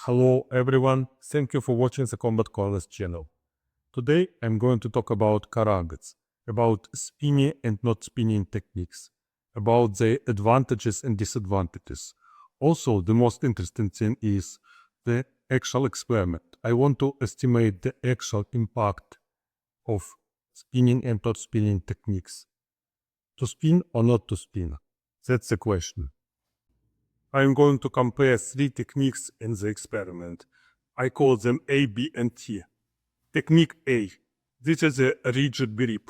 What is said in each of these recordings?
Hello everyone, thank you for watching the Koalas channel. Today I'm going to talk about Karambits, about spinning and not spinning techniques, about the advantages and disadvantages. Also, the most interesting thing is the actual experiment. I want to estimate the actual impact of spinning and not spinning techniques. To spin or not to spin? That's the question. I'm going to compare three techniques in the experiment. I call them A, B, and T. Technique A. This is a rigid grip.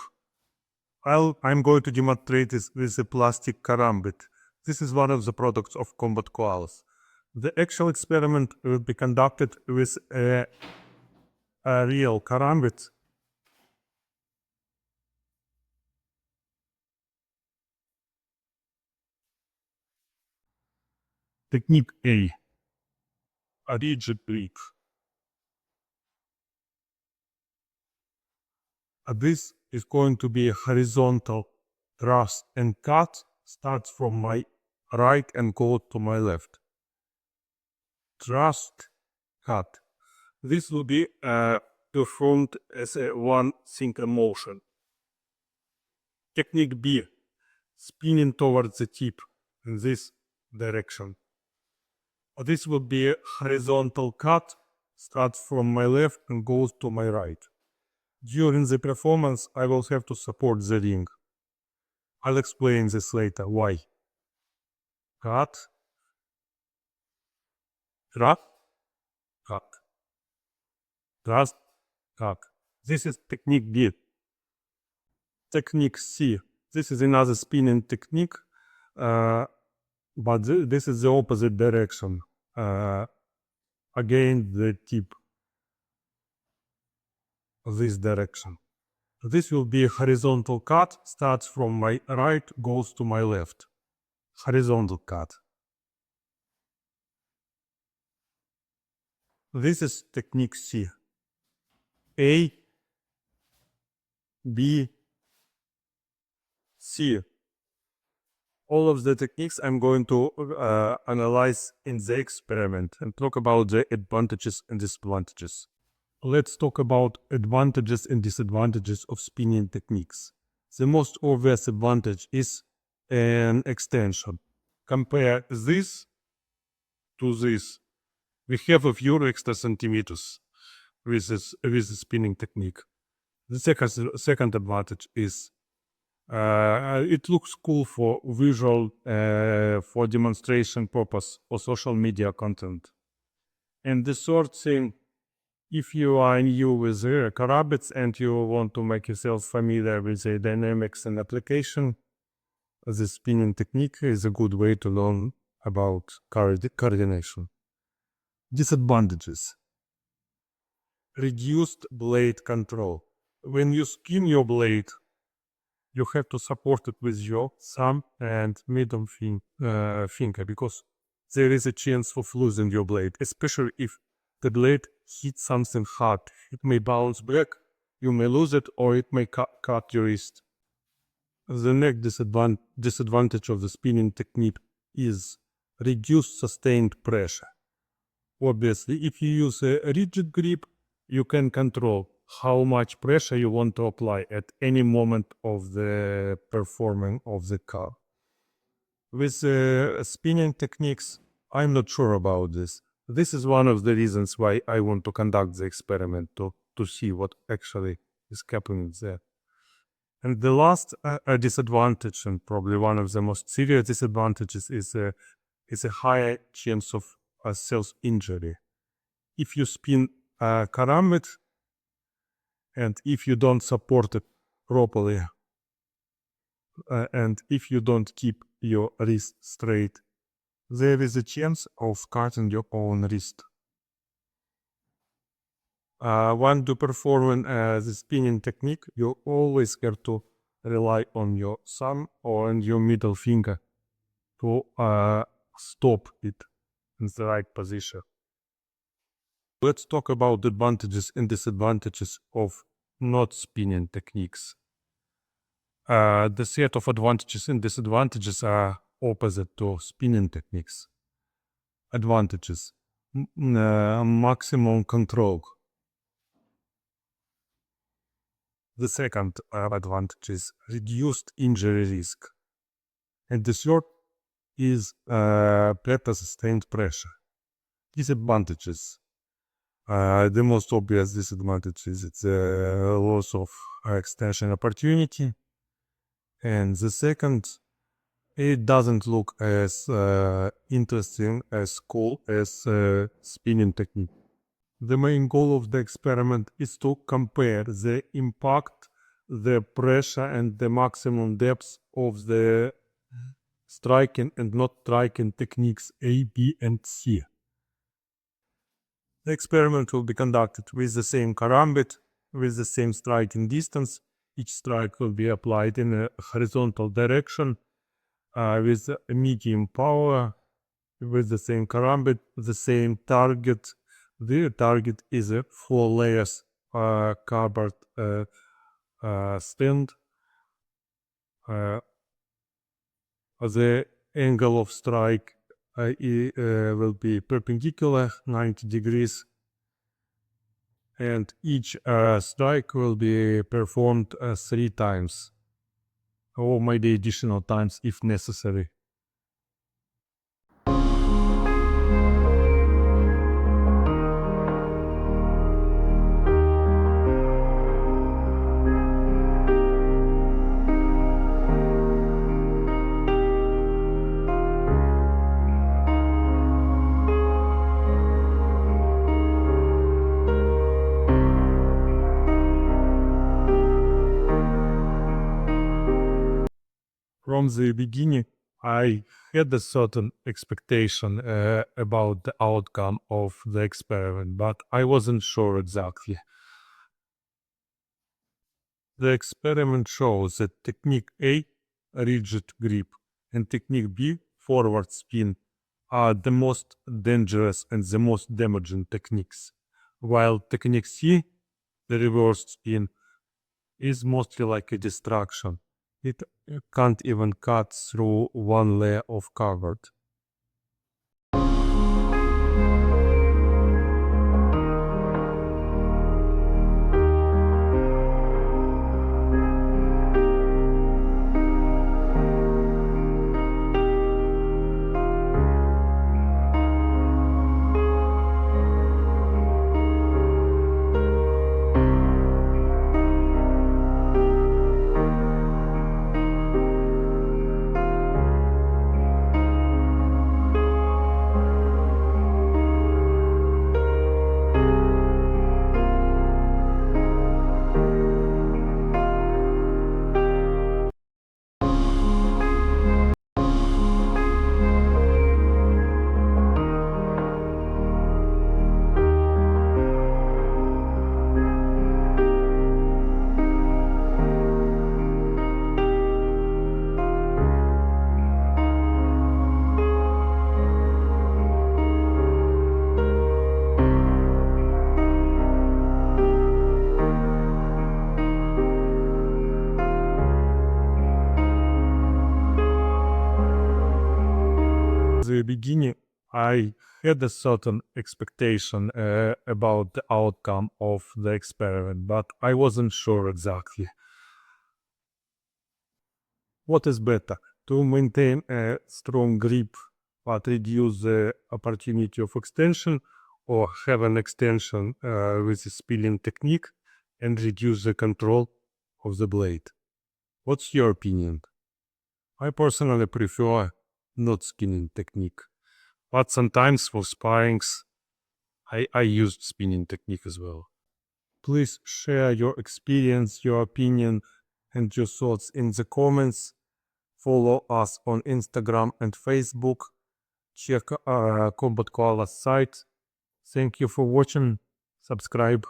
I'm going to demonstrate this with a plastic Karambit. This is one of the products of Combat Koalas. The actual experiment will be conducted with a real Karambit. Technique A. A rigid grip. This is going to be a horizontal thrust and cut, starts from my right and goes to my left. Thrust, cut. This will be performed as a one single motion. Technique B, spinning towards the tip in this direction. This will be a horizontal cut, starts from my left and goes to my right. During the performance, I will have to support the ring. I'll explain this later, why. Cut, thrust, cut, thrust, cut. This is technique B. Technique C. This is another spinning technique, but this is the opposite direction, against the tip. This direction. This will be a horizontal cut, starts from my right, goes to my left. Horizontal cut. This is technique C. A, B, C. All of the techniques I'm going to analyze in the experiment and talk about the advantages and disadvantages. Let's talk about advantages and disadvantages of spinning techniques. The most obvious advantage is an extension. Compare this to this. We have a few extra centimeters with the spinning technique. The second advantage is it looks cool for visual, for demonstration purpose, for social media content. And the third thing, if you are new with Karambits and you want to make yourself familiar with the dynamics and application, the spinning technique is a good way to learn about coordination. Disadvantages. Reduced blade control. When you spin your blade, you have to support it with your thumb and middle finger, because there is a chance of losing your blade, especially if the blade hits something hard. It may bounce back, you may lose it, or it may cut your wrist. The next disadvantage of the spinning technique is reduced sustained pressure. Obviously, if you use a rigid grip, you can control how much pressure you want to apply at any moment of the performing of the car. With spinning techniques, I'm not sure about this. This is one of the reasons why I want to conduct the experiment, to see what actually is happening there. And the last disadvantage, and probably one of the most serious disadvantages, is a higher chance of self-injury. If you spin a Karambit and if you don't support it properly, and if you don't keep your wrist straight, there is a chance of cutting your own wrist. When you perform the spinning technique, you always have to rely on your thumb or on your middle finger to stop it in the right position. Let's talk about the advantages and disadvantages of not spinning techniques. The set of advantages and disadvantages are opposite to spinning techniques. Advantages. maximum control. The second advantage is reduced injury risk. And the third is better sustained pressure. Disadvantages. The most obvious disadvantage is it's a loss of extension opportunity. And the second, it doesn't look as interesting, as cool as spinning technique. The main goal of the experiment is to compare the impact, the pressure, and the maximum depth of the striking and not striking techniques A, B, and C. The experiment will be conducted with the same karambit, with the same striking distance. Each strike will be applied in a horizontal direction with a medium power, with the same karambit, the same target. The target is a 4 layers cardboard stand. The angle of strike will be perpendicular, 90 degrees, and each strike will be performed 3 times, or maybe additional times if necessary. From the beginning, I had a certain expectation about the outcome of the experiment, but I wasn't sure exactly. The experiment shows that technique A, rigid grip, and technique B, forward spin, are the most dangerous and the most damaging techniques, while technique C, the reverse spin, is mostly like a distraction. It can't even cut through one layer of cardboard. The beginning, I had a certain expectation about the outcome of the experiment, but I wasn't sure exactly. What is better, to maintain a strong grip but reduce the opportunity of extension, or have an extension with the spilling technique and reduce the control of the blade? What's your opinion? I personally prefer not spinning technique, but sometimes for sparrings I used spinning technique as well. Please share your experience, your opinion, and your thoughts in the comments. Follow us on Instagram and Facebook. Check Combat Koalas site. Thank you for watching. Subscribe.